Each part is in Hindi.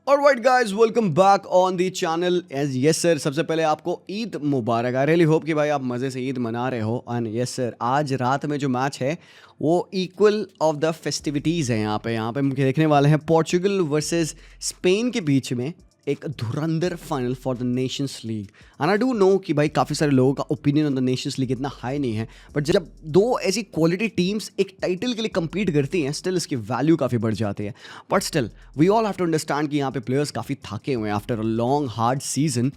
Alright guys, welcome back on the channel. As yes sir, सबसे पहले आपको ईद मुबारक। आई रियली होप कि भाई आप मज़े से ईद मना रहे हो। एंड यस सर, आज रात में जो मैच है वो इक्वल ऑफ द फेस्टिविटीज़ है। यहाँ पे हम देखने वाले हैं पोर्चुगल वर्सेस स्पेन के बीच में एक धुरंधर final for the Nations League. And I do know कि भाई काफ़ी सारे लोगों का opinion on the Nations League इतना हाई नहीं है, बट जब दो ऐसी क्वालिटी टीम्स एक टाइटल के लिए compete करती हैं, स्टिल इसकी वैल्यू काफ़ी बढ़ जाती है। But still we all have to understand कि यहाँ पे प्लेयर्स काफ़ी थके हुए हैं after a long hard season.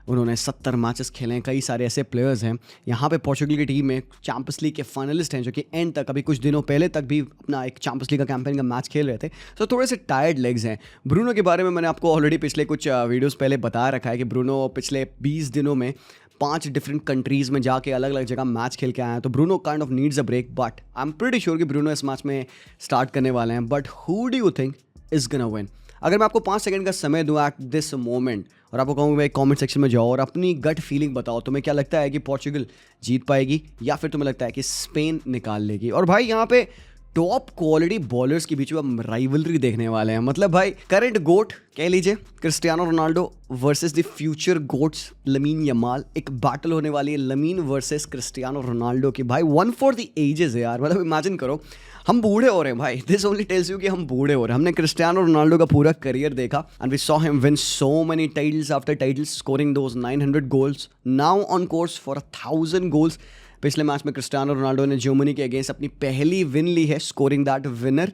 उन्होंने 70 मैचेस खेले हैं। कई सारे ऐसे प्लेयर्स हैं यहाँ पे पोर्चुगल की टीम में, चैंपियंस लीग के फाइनलिस्ट हैं, जो कि एंड तक अभी कुछ दिनों पहले तक भी अपना एक चैंपियंस लीग का कैंपेन का मैच खेल रहे थे। तो थोड़े से टायर्ड लेग्स हैं। ब्रूनो के बारे में मैंने आपको ऑलरेडी पिछले कुछ वीडियोस पहले बता रखा है कि ब्रूनो पिछले 20 दिनों में 5 डिफरेंट कंट्रीज़ में जाके अलग अलग जगह मैच खेल के आए हैं। तो Bruno kind of needs a break, but I am pretty sure कि ब्रूनो इस मैच में स्टार्ट करने वाले हैं। But who do you think is gonna win? अगर मैं आपको 5 सेकंड का समय दूं एट दिस मोमेंट और आपको कहूँ भाई कमेंट सेक्शन में जाओ और अपनी गट फीलिंग बताओ, तुम्हें क्या लगता है कि पोर्चुगल जीत पाएगी या फिर तुम्हें लगता है कि स्पेन निकाल लेगी? और भाई यहाँ पे टॉप क्वालिटी बॉलर्स के बीच में हम राइवलरी देखने वाले हैं। मतलब भाई करंट गोट कह लीजिए Cristiano Ronaldo versus the future goats Lamine Yamal. एक बैटल होने वाली है लमीन वर्सेस क्रिस्टियानो रोनाल्डो की। भाई वन फॉर द एजेस है यार। मतलब इमेजिन करो, हम बूढ़े हो रहे हैं भाई। दिस ओनली टेल्स यू कि हम बूढ़े हो रहे हैं। हमने क्रिस्टियानो रोनाल्डो का पूरा करियर देखा and we saw him win so many titles after titles, scoring those 900 goals, now on course for 1000 goals. पिछले मैच में क्रिस्टियानो रोनाल्डो ने जर्मनी के अगेंस्ट अपनी पहली विन ली है, स्कोरिंग दैट विनर।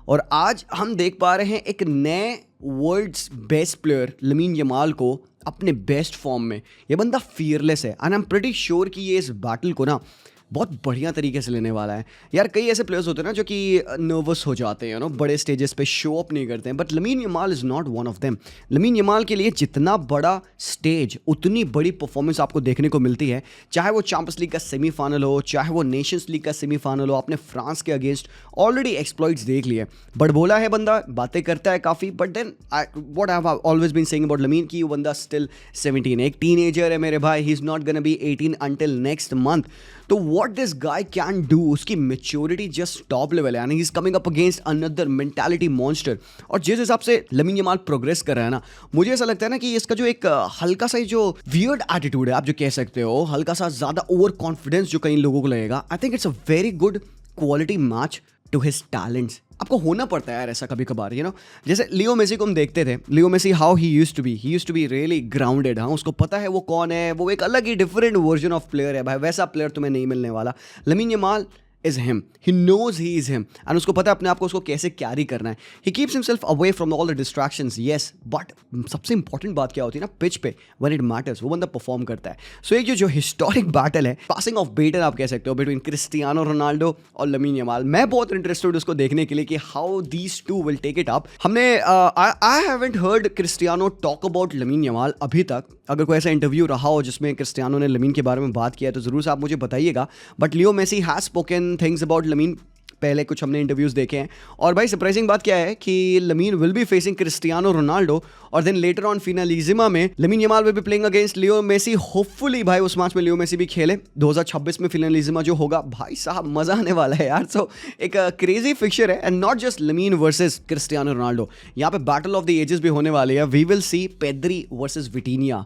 और आज हम देख पा रहे हैं एक नए world's best player lamin Yamal को अपने बेस्ट फॉर्म में। ये बंदा फियरलेस है and I am pretty sure कि ये इस बैटल को ना बहुत बढ़िया तरीके से लेने वाला है। यार कई ऐसे प्लेयर्स होते हैं ना जो कि नर्वस हो जाते हैं, बड़े स्टेजेस पे शो अप नहीं करते हैं, but Lamine Yamal is not one of them. Lamine Yamal के लिए जितना बड़ा स्टेज उतनी बड़ी परफॉर्मेंस आपको देखने को मिलती है। चाहे वो चैंपियंस लीग का सेमीफाइनल हो, चाहे वो नेशंस लीग का सेमीफाइनल हो। आपने फ्रांस के अगेंस्ट ऑलरेडी एक्सप्लॉइट्स देख लिए। बट बोला है बंदा, बातें करता है काफ़ी, but then what I have always been saying about Lamine कि वो बंदा स्टिल 17, एक टीनेजर है मेरे भाई। He is not gonna be 18 until next month. तो what this guy can do, उसकी मेच्योरिटी जस्ट टॉप लेवल है। यानी he is coming up against another mentality monster. और जिस हिसाब से लमीन यमाल प्रोग्रेस कर रहा है ना, मुझे ऐसा लगता है ना कि इसका जो एक हल्का सा जो वियर्ड एटीट्यूड है, आप जो कह सकते हो, हल्का सा ज्यादा ओवर कॉन्फिडेंस जो कई लोगों को लगेगा, I think it's a very good quality match to his talents. आपको होना पड़ता है यार ऐसा कभी कभार, जैसे लियो मेसी को हम देखते थे। Leo Messi how he used to be really grounded. हाँ, उसको पता है वो कौन है, वो एक अलग ही डिफरेंट वर्जन ऑफ प्लेयर है भाई। वैसा प्लेयर तुम्हें नहीं मिलने वाला। Lamin Yamal is him. He knows he is him. And उसको पता है अपने आप को उसको कैसे कैरी करना है. He keeps himself away from all the distractions. Yes, but सबसे इंपॉर्टेंट बात क्या होती है ना, पिच पे when it matters वो बंदा परफॉर्म करता है. So एक जो हिस्टोरिक बैटल है, पासिंग ऑफ बेटन आप कह सकते हो, बिटवीन क्रिस्टियानो रोनाल्डो और लमीन यमाल। मैं बहुत इंटरेस्टेड उसको देखने के लिए कि how these two will take it up. हमने I haven't heard Cristiano talk about Lamine Yamal अभी तक। अगर कोई ऐसा इंटरव्यू रहा हो जिसमें क्रिस्टियानो ने लमीन के बारे में बात किया है तो ज़रूर से आप मुझे बताइएगा। But Leo Messi has spoken things about Lamine. पहले कुछ हमने इंटरव्यूज़ देखे हैं। और भाई सरप्राइजिंग बात क्या है कि Lamine will be facing Cristiano Ronaldo और देन लेटर ऑन फिनालिजिमा में Lamine Yamal will be playing against Leo Messi. Hopefully भाई उस मैच में लियो मेसी भी खेले। 2026 में फिनालिजिमा जो होगा, भाई साहब मज़ा आने वाला है यार। सो एक क्रेजी फिक्चर है and not just lamin versus Cristiano Ronaldo. यहाँ पे बैटल ऑफ द एजेस भी होने वाली है। We will see Pedri versus Vitinha.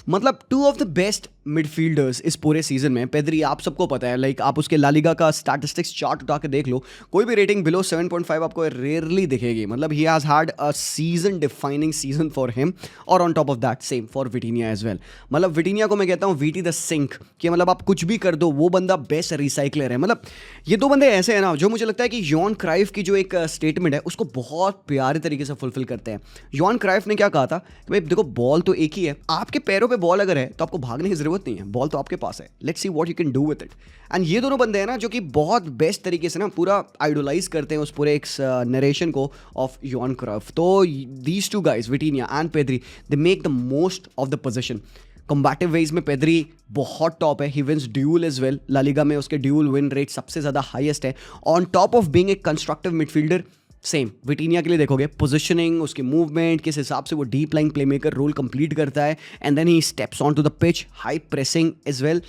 मतलब 2 ऑफ द बेस्ट मिडफील्डर्स इस पूरे सीजन में। पेद्री आप सबको पता है, लाइक आप उसके लालिगा का स्टैटिस्टिक्स चार्ट उठा के देख लो, कोई भी रेटिंग बिलो 7.5 आपको रेयरली दिखेगी। मतलब he has had a season defining season for him. और on top of that same for Vitinha as well. मतलब विटीनिया को मैं कहता हूँ वीटी द सिंक, कि मतलब आप कुछ भी कर दो वो बंदा बेस्ट रिसाइकलर है। मतलब ये 2 बंदे ऐसे हैं ना जो मुझे लगता है कि योहान क्राइफ की जो एक स्टेटमेंट है उसको बहुत प्यारे तरीके से फुलफिल करते हैं। योहान क्राइफ ने क्या कहा था कि भाई देखो, बॉल तो एक ही है, आपके पैरों पे बॉल अगर है तो आपको भागने की जरूरत नहीं है, बॉल तो आपके पास है, let's see what you can do with it. And ये दोनों बंदे हैं ना जो कि बहुत बेस्ट तरीके से ना पूरा आइडोलाइज करते हैं उस पूरे एक नरेशन को ऑफ योहान क्राइफ। तो these 2 guys Vitinha and Pedri, they make the most of the position. Combative ways में पेद्री बहुत टॉप है। He wins duel as well. La Liga में उसके ड्यूल विन रेट सबसे ज़्यादा हाईएस्ट है। On top of being a constructive midfielder, same Vitinha के लिए देखोगे पोजीशनिंग, उसकी मूवमेंट, किस हिसाब से वो deep line playmaker role complete करता है, and then he steps on to the pitch, high pressing as well.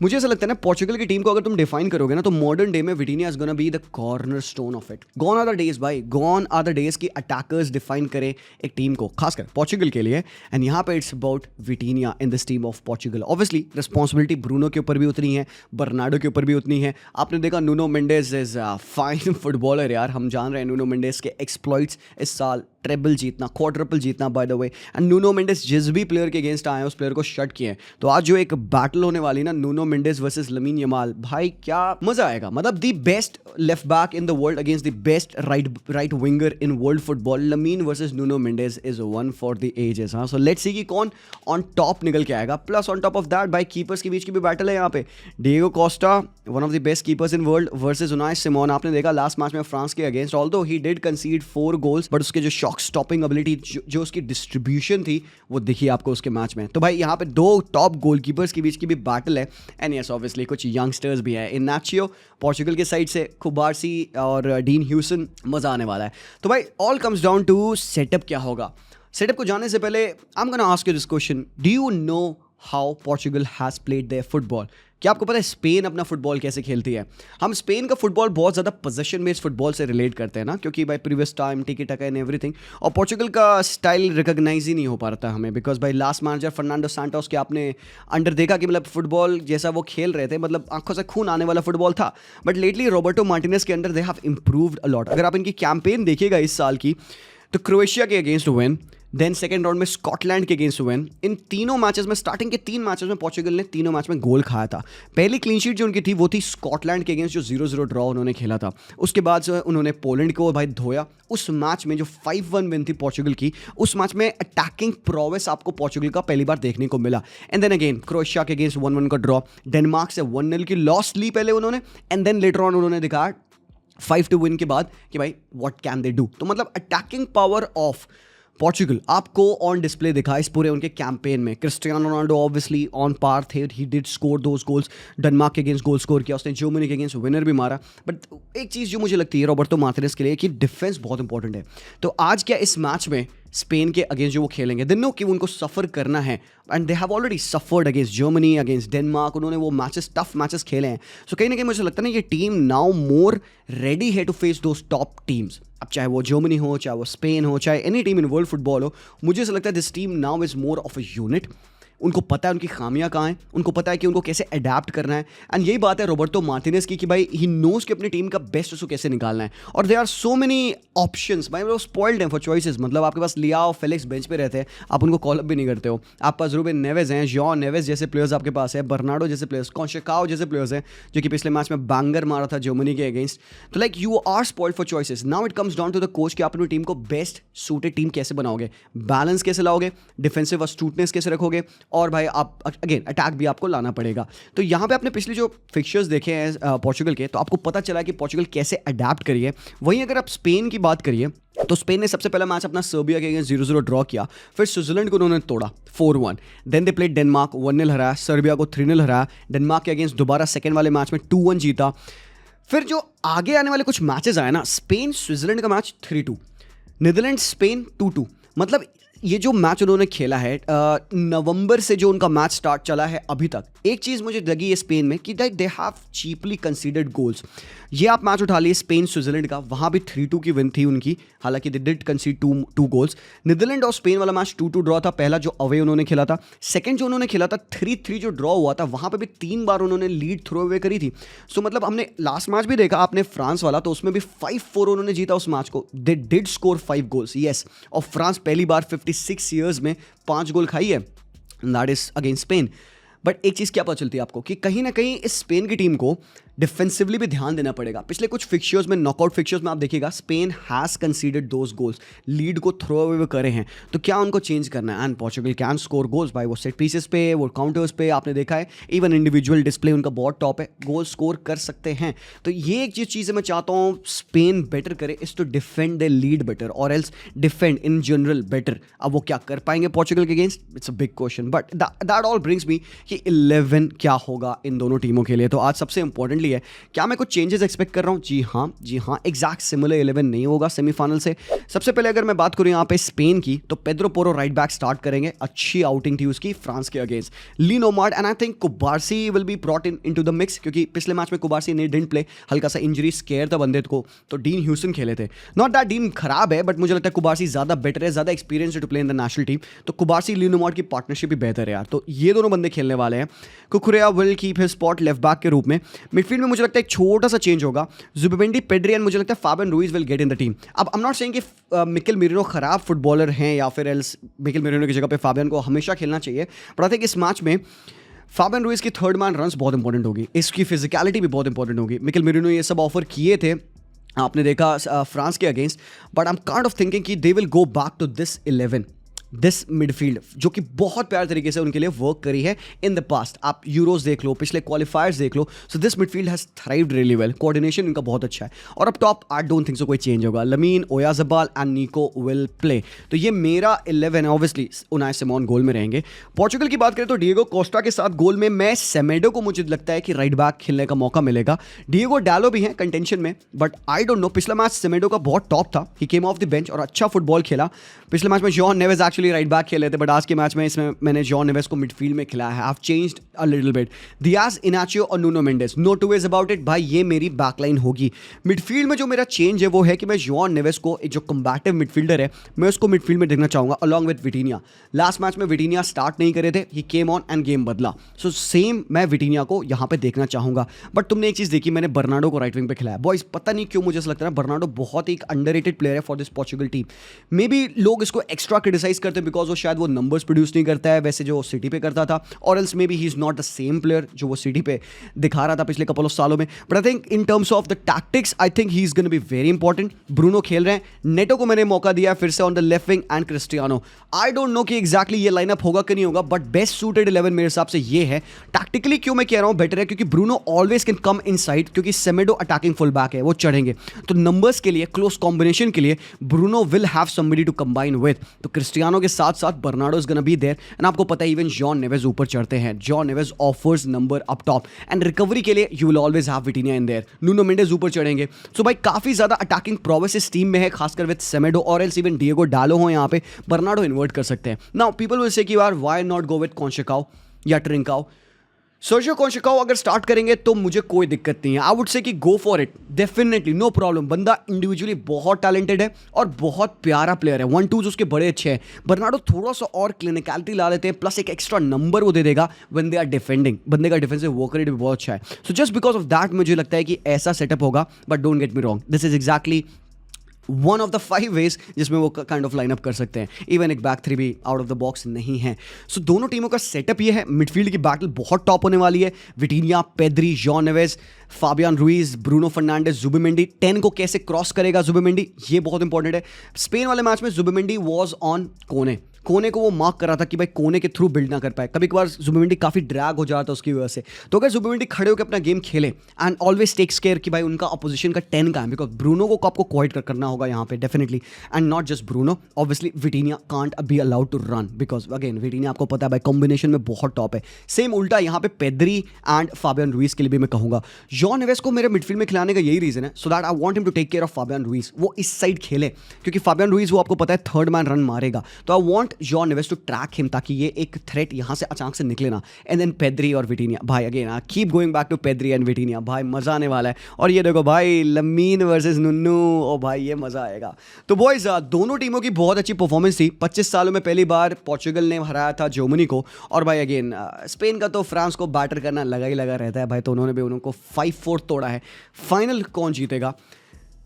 मुझे ऐसा लगता है ना, पोर्चुगल की टीम को अगर तुम डिफाइन करोगे ना, तो मॉडर्न डे में Vitinha is gonna be the cornerstone of it. Gone are the days भाई, गॉन आर द डेज की अटैकर्स डिफाइन करें एक टीम को, खासकर पोर्चुगल के लिए। एंड यहाँ पे it's about Vitinha in this team of Portugal. Obviously responsibility Bruno के ऊपर भी उतनी है, बर्नार्डो के ऊपर भी उतनी है। आपने देखा Nuno Mendis is fine footballer यार, हम जान रहे हैं नूनो मेंडेज के एक्सप्लॉइट्स इस साल, ट्रिपल जीतना, क्वाड्रपल जीतना by the way. And Nuno Mendes जिस भी प्लेयर के अगेंस्ट आए हैं उस प्लेयर को शट किए हैं। तो आज जो एक बैटल होने वाली ना, Nuno Mendes versus Lamine Yamal, भाई क्या मजा आएगा। मतलब the best left back in the world against the best right winger in world football, Lamine versus Nuno Mendes is one for the ages. हाँ, सो लेट्स सी कि कौन ऑन टॉप निकल के आएगा। Plus on top of that भाई कीपर्स के बीच की भी बैटल है यहाँ पे। Diego Costa, one of the best keepers in world, versus Unai Simone. आपने देखा लास्ट मैच में फ्रांस के against, although he did कंसीड 4 goals, but उसके जो शॉक स्टॉपिंग एबिलिटी, जो उसकी डिस्ट्रीब्यूशन थी, वो दिखी आपको उसके मैच में। तो भाई यहाँ पे 2 टॉप गोलकीपर्स के बीच की भी बैटल है। एंड यस ऑब्वियसली कुछ यंगस्टर्स भी है, इनाचियो पोर्चुगल के साइड से, कुबारसी और डीन ह्यूसन, मजा आने वाला है। तो भाई all comes down to setup क्या होगा। सेटअप को जानने से पहले I am gonna ask you this question, do you know how Portugal has played their football? क्या आपको पता है स्पेन अपना फुटबॉल कैसे खेलती है? हम स्पेन का फुटबॉल बहुत ज़्यादा पोजीशन बेस्ड फुटबॉल से रिलेट करते हैं ना, क्योंकि भाई प्रीवियस टाइम टिकी टका एंड एवरीथिंग। और पोर्चुगल का स्टाइल रिकॉग्नाइज ही नहीं हो पाता हमें, बिकॉज भाई लास्ट मैनेजर फर्नांडो सैंटोस के आपने अंडर देखा कि मतलब फुटबॉल जैसा वो खेल रहे थे, मतलब आंखों से खून आने वाला फुटबॉल था। बट लेटली रॉबर्टो मार्टिनेज के under they have improved a lot. अगर आप इनकी कैंपेन देखिएगा इस साल की, तो क्रोएशिया के against win, then second round में स्कॉटलैंड के अगेंस्ट विन। इन तीनों मैचेस में, स्टार्टिंग के 3 मैचेस में पोर्चुगल ने तीनों मैच में गोल खाया था। पहली क्लीन शीट जो उनकी थी वो थी स्कॉटलैंड के अगेंस्ट, जो 0-0 ड्रॉ उन्होंने खेला था। उसके बाद जो उन्होंने पोलैंड को भाई धोया। उस मैच में जो 5-1 विन थी पोर्चुगल की, उस मैच में अटैकिंग प्रोवेस आपको पोर्चुगल का पहली बार देखने को मिला। एंड देन अगेन क्रोएशिया के अगेंस्ट 1-1 का ड्रॉ, डेनमार्क से 1-0 की लॉस ली पहले उन्होंने, एंड देन लेटर ऑन उन्होंने दिखाया 5-2 विन के बाद कि भाई व्हाट कैन दे डू। तो मतलब अटैकिंग पावर ऑफ पोर्चुगल आपको ऑन डिस्प्ले दिखा इस पूरे उनके कैंपेन में। Cristiano Ronaldo obviously on par थे, he did score those goals. Denmark के अगेंस्ट गोल स्कोर किया उसने, जर्मनी के अगेंस्ट विनर भी मारा। बट एक चीज़ जो मुझे लगती है रॉबर्टो मार्टिनेज के लिए, कि डिफेंस बहुत इंपॉर्टेंट है। तो आज क्या इस मैच में स्पेन के अगेंस्ट जो वो खेलेंगे, दे नो कि उनको सफ़र करना है, and they have already suffered against Germany, against Denmark. उन्होंने वो मैचेस, टफ मैचेस खेले हैं। सो कहीं ना कहीं मुझे लगता है ना, ये टीम नाउ मोर रेडी है to face those top teams. अब चाहे वो जर्मनी हो, चाहे वो स्पेन हो, चाहे एनी टीम इन वर्ल्ड फुटबॉल हो, मुझे ऐसा लगता है this team now is more of a unit. उनको पता है उनकी खामियां कहाँ हैं, उनको पता है कि उनको कैसे अडैप्ट करना है। एंड यही बात है रॉबर्टो मार्टिनेज की, कि भाई ही नोज कि अपनी टीम का बेस्ट उसको कैसे निकालना है। और they are so many options, भाई वो स्पॉइल्ड हैं फॉर चॉइसेस। मतलब आपके पास लियाओ फेलिक्स बेंच पे रहते हैं, आप उनको कॉल अप भी नहीं करते हो। आपके पास रूबेन नेवेज हैं, जॉन नेवेज जैसे प्लेयर्स आपके पास है, बर्नार्डो जैसे प्लेयर्स, कॉन्शेकाओ जैसे प्लेयर्स हैं, जो कि पिछले मैच में बैंगर मारा था जर्मनी के अगेंस्ट। तो like you are spoiled for choices. Now it comes down to the coach कि आप अपनी टीम को बेस्ट सूटेड टीम कैसे बनाओगे, बैलेंस कैसे लाओगे, डिफेंसिव अस्टूटनेस कैसे रखोगे, और भाई आप अगेन अटैक भी आपको लाना पड़ेगा। तो यहाँ पे आपने पिछले जो फिक्चर्स देखे हैं पोर्चुगल के, तो आपको पता चला कि पोर्चुगल कैसे अडैप्ट करी है। वहीं अगर आप स्पेन की बात करिए, तो स्पेन ने सबसे पहला मैच अपना सर्बिया के अगेंस्ट 0-0 ड्रॉ किया, फिर स्विट्जरलैंड को उन्होंने तोड़ा 4-1, देन दे प्लेड डेनमार्क, 1-0 हराया, सर्बिया को 3-0 हराया, डेनमार्क के अगेंस्ट दोबारा सेकेंड वाले मैच में 2-1 जीता। फिर जो आगे आने वाले कुछ मैचेस आए ना, स्पेन स्विट्जरलैंड का मैच 3-2, नीदरलैंड स्पेन 2-2। मतलब ये जो मैच उन्होंने खेला है नवंबर से जो उनका मैच स्टार्ट चला है अभी तक, एक चीज़ मुझे लगी है स्पेन में कि they have cheaply considered goals. ये आप मैच उठा लिए स्पेन स्विट्जरलैंड का, वहाँ भी 3-2 की विन थी उनकी, हालांकि they did concede 2 goals. Netherland और स्पेन वाला मैच 2-2 ड्रॉ था, पहला जो अवे उन्होंने खेला था। सेकंड जो उन्होंने खेला था 3-3 जो ड्रॉ हुआ था, वहाँ पर भी 3 बार उन्होंने लीड थ्रो अवे करी थी। सो मतलब हमने लास्ट मैच भी देखा आपने फ्रांस वाला, तो उसमें भी 5-4 उन्होंने जीता उस मैच को। They did score 5 goals, yes. और फ्रांस पहली बार 56 ईयर्स में 5 गोल खाई है, that is against Spain. But एक चीज़ क्या पता चलती है आपको, कि कहीं ना कहीं इस स्पेन की टीम को डिफेंसिवली भी ध्यान देना पड़ेगा। पिछले कुछ फिक्चर्स में, नॉकआउट फिक्चर्स में आप देखिएगा, Spain has considered those goals, lead को थ्रो अवे वो करे हैं। तो क्या उनको चेंज करना है? And Portugal can score goals भाई, वो सेट पीसेस पे, वो काउंटर्स पे आपने देखा है, इवन इंडिविजुअल डिस्प्ले उनका बहुत टॉप है, गोल स्कोर कर सकते हैं। तो ये एक चीज़ मैं चाहता हूँ स्पेन बेटर करे, is to defend the lead better, और else defend in general better. अब वो क्या कर पाएंगे पोर्चुगल के against, it's a big question. But that all brings me कि 11 क्या होगा इन दोनों टीमों के लिए। तो आज सबसे इंपॉर्टेंटली फ्रेंडली है। क्या मैं कुछ चेंजेस एक्सपेक्ट कर रहा हूँ? जी हाँ, एग्जैक्ट सिमिलर 11 नहीं होगा सेमीफाइनल से। सबसे पहले अगर मैं बात करूँ यहाँ पे स्पेन की, तो Pedro Porro right back start करेंगे। अच्छी आउटिंग थी उसकी फ्रांस के against. Le Normand and I think Cubarsi will be brought into the mix, क्योंकि पिछले मैच में कुबार्सी ने डिडंट प्ले, हल्का सा इंजरी स्केयर था बंदे को, तो डीन ह्यूस्टन खेले थे। नॉट दैट डीन खराब है, बट मुझे लगता है कुबार्सी ज़्यादा बेटर है, ज़्यादा experience to play in the national team. तो कुबार्सी लीन ओमार्ड की पार्टनरशिप भी बेहतर है यार। तो ये दोनों बंदे खेलने वाले हैं। कुकुरेया will keep his spot left back के रूप में। मिडफील्ड में मुझे लगता है एक छोटा सा चेंज होगा। जुबिमेंडी, पेड्री एंड मुझे लगता है Fabian Ruiz will get in the team. अब आई एम नॉट सेइंग कि मिकेल मेरिनो खराब फुटबॉलर हैं या फिर एल्स मिकेल मेरिनो की जगह पे फाबियन को हमेशा खेलना चाहिए, बट आई थिंक इस मैच में फाबियन रुइज की थर्ड मैन रन्स बहुत इंपॉर्टेंट होगी, इसकी फिजिकलिटी भी बहुत इंपॉर्टेंट होगी। मिकेल मेरिनो ये सब ऑफर किए थे, आपने देखा फ्रांस के against, but I am kind of thinking कि they will go back to this 11, this midfield, जो कि बहुत प्यार तरीके से उनके लिए वर्क करी है इन द पास्ट। आप यूरोज देख लो, पिछले क्वालिफायर्स देख लो, so this midfield has thrived really well. Coordination इनका बहुत अच्छा है। और अब top I don't think so कोई चेंज होगा। Lamine, Oyarzabal and Nico will play. तो ये मेरा 11 है। ऑब्वियसली उनाई सिमोन गोल में रहेंगे। पोर्चुगल की बात करें तो डिएगो कोस्टा के साथ गोल में मैं सेमेडो को मुझे लगता है कि राइट बैक खेलने का मौका मिलेगा। डिएगो डालो भी है कंटेंशन में, बट आई डोंट नो। पिछला मैच सेमेडो का बहुत टॉप था, ही केम ऑफ द बेंच और अच्छा फुटबॉल खेला। पिछले मैच में John Neves actually right back खेले थे, बट आज के मैच में इसमें मैंने जॉन नेवेस को मिडफील्ड में खिलाया है। I have changed a little bit. Dias, Inacio और Nuno Mendes, no two ways about it भाई, ये मेरी बैकलाइन होगी। मिडफील्ड में जो मेरा चेंज है वो है कि मैं जॉन नेवेस को, एक जो कम्बैटिव मिडफील्डर है, मैं उसको मिडफील्ड में देखना चाहूंगा अलॉन्ग विद विटीनिया। लास्ट मैच में विटीनिया स्टार्ट नहीं करे थे, ही केम ऑन एंड गेम बदला। सो सेम मैं विटीनिया को यहाँ पे देखना चाहूंगा। बट तुमने एक चीज देखी, मैंने बर्नार्डो को राइट विंग पे खिलाया। बॉयज पता नहीं क्यों मुझे ऐसा लगता है बर्नार्डो बहुत ही एक अंडररेटेड प्लेयर है for this Portugal team. May be लोग इसको एक्स्ट्रा क्रिटिसाइज करते हैं बिकॉज वो शायद वो नंबर्स प्रोड्यूस नहीं करता है वैसे जो सिटी पे करता था, और else may be he is not the same player जो वो सिटी पे दिखा रहा था पिछले कपल ऑफ सालों में। But I think in terms of the tactics, I think he is gonna be very important. Bruno खेल रहे हैं, नेटो को मैंने मौका दिया फिर से on the left wing and Cristiano. I don't know कि एग्जैक्टली ये लाइनअप होगा कि नहीं होगा, बट बेस्ट सूटेड 11 मेरे हिसाब से ये है। टैक्टिकली क्यों मैं कह रहा हूं बेटर है, क्योंकि Bruno always can come inside, क्योंकि सेमेडो अटैकिंग फुल बैक है, वो चढ़ेंगे। तो नंबर्स के लिए, क्लोज कॉम्बिनेशन के लिए Bruno will have somebody to combine with. तो क्रिस्टियानो के साथ साथ Bernardo is gonna be there. And आपको पता है इवन जॉन नेवेस ऊपर चढ़ते हैं, Joao Neves offers number up top, and recovery के लिए you will always have Vitinha in there. Nuno Mendes ऊपर चढ़ेंगे। सो भाई काफी ज्यादा अटैकिंग प्रोवेस इस टीम में है, खासकर विद सेमेडो और एल्स इवन डिएगो डालो हो यहाँ पे, बर्नार्डो इन्वर्ट कर सकते हैं। नाउ पीपल विल से कि यार व्हाई नॉट गो विद कॉन्शेकाओ या ट्रिंकाओ। सर्जियो कॉन्शेकाओ अगर स्टार्ट करेंगे तो मुझे कोई दिक्कत नहीं है। आई वुड से कि go for it, definitely, no problem. बंदा इंडिविजुअली बहुत टैलेंटेड है और बहुत प्यारा प्लेयर है, 1-2s उसके बड़े अच्छे हैं। बर्नार्डो थोड़ा सा और क्लिनिकलिटी ला देते हैं, प्लस एक एक्स्ट्रा नंबर वो दे देगा व्हेन दे आर डिफेंडिंग। बंदे का डिफेंसिव वर्क रेट भी बहुत अच्छा है। So just because of that मुझे लगता है कि ऐसा सेटअप होगा। But don't get me wrong, this is exactly one of the 5 ways जिसमें वो काइंड ऑफ लाइनअप कर सकते हैं। इवन एक बैक 3 भी आउट ऑफ द बॉक्स नहीं है। सो दोनों टीमों का सेटअप ये है। मिडफील्ड की बैटल बहुत टॉप होने वाली है। Vitinha, Pedri, Joao Neves, Fabian Ruiz, Bruno Fernandes, Zubimendi. 10 को कैसे क्रॉस करेगा जुबिमेंडी, ये बहुत इंपॉर्टेंट है। स्पेन वाले मैच में जुबिमेंडी वॉज ऑन कोने को वो मार्क कर रहा था कि भाई कोने के थ्रू बिल्ड ना कर पाए। कभी कभार जुबिमेंडी काफ़ी ड्रैग हो जाता है उसकी वजह से। तो अगर जुबिमेंडी खड़े होकर अपना गेम खेले एंड ऑलवेज टेक्स केयर कि भाई उनका अपोजिशन का 10 का है, बिकॉज ब्रूनो को आपको क्वाइट करना होगा यहाँ पे definitely, and not just Bruno. Obviously Vitinha can't be allowed to run, because again Vitinha आपको पता है भाई कॉम्बिनेशन में बहुत टॉप है। सेम उल्टा यहाँ पे पेद्री एंड फाबियन रुइज के लिए भी मैं कहूँगा। जॉन नेवेस को मेरे मिडफील्ड में खिलाने का यही रीजन है, so that I want him to take care of Fabian Ruiz. वो इस साइड खेले, क्योंकि फाबियन रुइज वो आपको पता है थर्ड मैन रन मारेगा। तो I want Joao Neves to track him, ताकि ये एक थ्रेट यहाँ से अचानक से निकले ना। एंड देन पेद्री और विटीनिया भाई, again keep going back to Pedri and Vitinha भाई, मजा आने वाला है। और ये देखो भाई लमीन वर्सेस नुन्नू, ओ भाई ये मजा आएगा। तो बॉयज दोनों टीमों की बहुत अच्छी परफॉर्मेंस थी। 25 सालों में पहली बार पोर्चुगल ने हराया था जर्मनी को, और भाई अगेन स्पेन का तो फ्रांस को बैटर करना लगा ही लगा रहता है भाई। तो उन्होंने भी उनको 5-4 तोड़ा है। फाइनल कौन जीतेगा?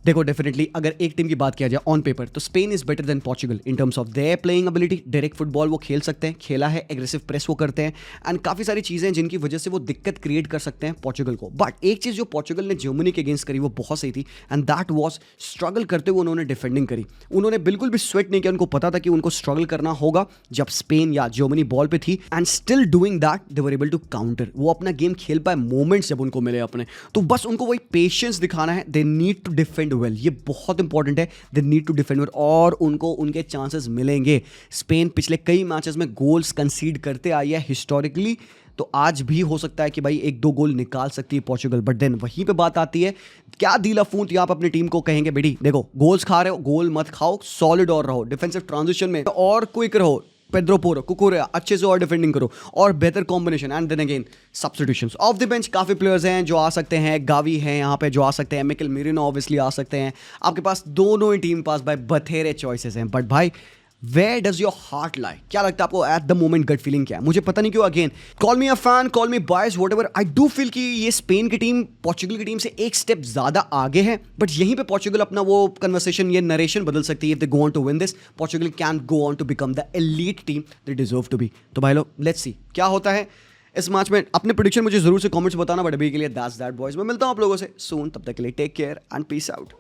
देखो डेफिनेटली अगर एक टीम की बात किया जाए ऑन पेपर तो Spain is better than Portugal in terms of their playing ability. Direct football वो खेल सकते हैं, खेला है, एग्रेसिव प्रेस वो करते हैं, एंड काफ़ी सारी चीज़ें जिनकी वजह से वो दिक्कत क्रिएट कर सकते हैं पोर्चुगल को। बट एक चीज़ जो पोर्चुगल ने जर्मनी के अगेंस्ट करी वो बहुत सही थी, एंड दैट वॉज स्ट्रगल करते हुए उन्होंने डिफेंडिंग करी। उन्होंने बिल्कुल भी स्वेट नहीं किया, उनको पता था कि उनको स्ट्रगल करना होगा जब स्पेन या जर्मनी बॉल पे थी, and still doing that they were able to counter. वो अपना गेम खेल पाए मोमेंट्स जब उनको मिले अपने, तो बस उनको वही पेशेंस दिखाना है। They need to defend well, ये बहुत इंपॉर्टेंट है। They need to defend well, और उनको उनके चांसेस मिलेंगे। स्पेन पिछले कई मैचेस में गोल्स कंसीड करते आई है हिस्टोरिकली, तो आज भी हो सकता है कि भाई 1-2 गोल निकाल सकती है पोर्चुगल। बट देन वहीं पे बात आती है, क्या दिल फूंत यहाँ पे अपनी टीम को कहेंगे बेटी देखो गोल्स खा रहे हो, गोल मत खाओ, सॉलिड और रहो, डिफेंसिव ट्रांजिशन में और क्विक रहो, पेड्रो पोरो कुकुरेया अच्छे से और डिफेंडिंग करो और बेहतर combination. And then again substitutions off the bench काफी प्लेयर्स हैं जो आ सकते हैं, गावी हैं यहाँ पे जो आ सकते हैं, मिकेल मेरिनो ऑब्वियसली आ सकते हैं। आपके पास दोनों ही टीम पास भाई बथेरे चॉइसेस हैं। बट भाई where does your heart lie, क्या लगता है आपको at the moment? Gut feeling क्या है? मुझे पता नहीं क्यों, again call me a fan, call me bias, whatever, I do feel कि ये स्पेन की टीम पोर्चुगल की टीम से एक स्टेप ज्यादा आगे है। बट यहीं पे पोर्चुगल अपना वो कन्वर्सेशन, ये नरेशन बदल सकती है। If they go on to win this, Portugal can go on to become the elite team they deserve to be. तो भाई लोग लेट्स सी क्या होता है इस मैच में। अपने प्रेडिक्शन मुझे जरूर से कमेंट्स बताना। बट अभी के लिए दैट्स दैट बॉयज, मैं मिलता हूं आप लोगों से सून, तब तक के लिए take care and peace out.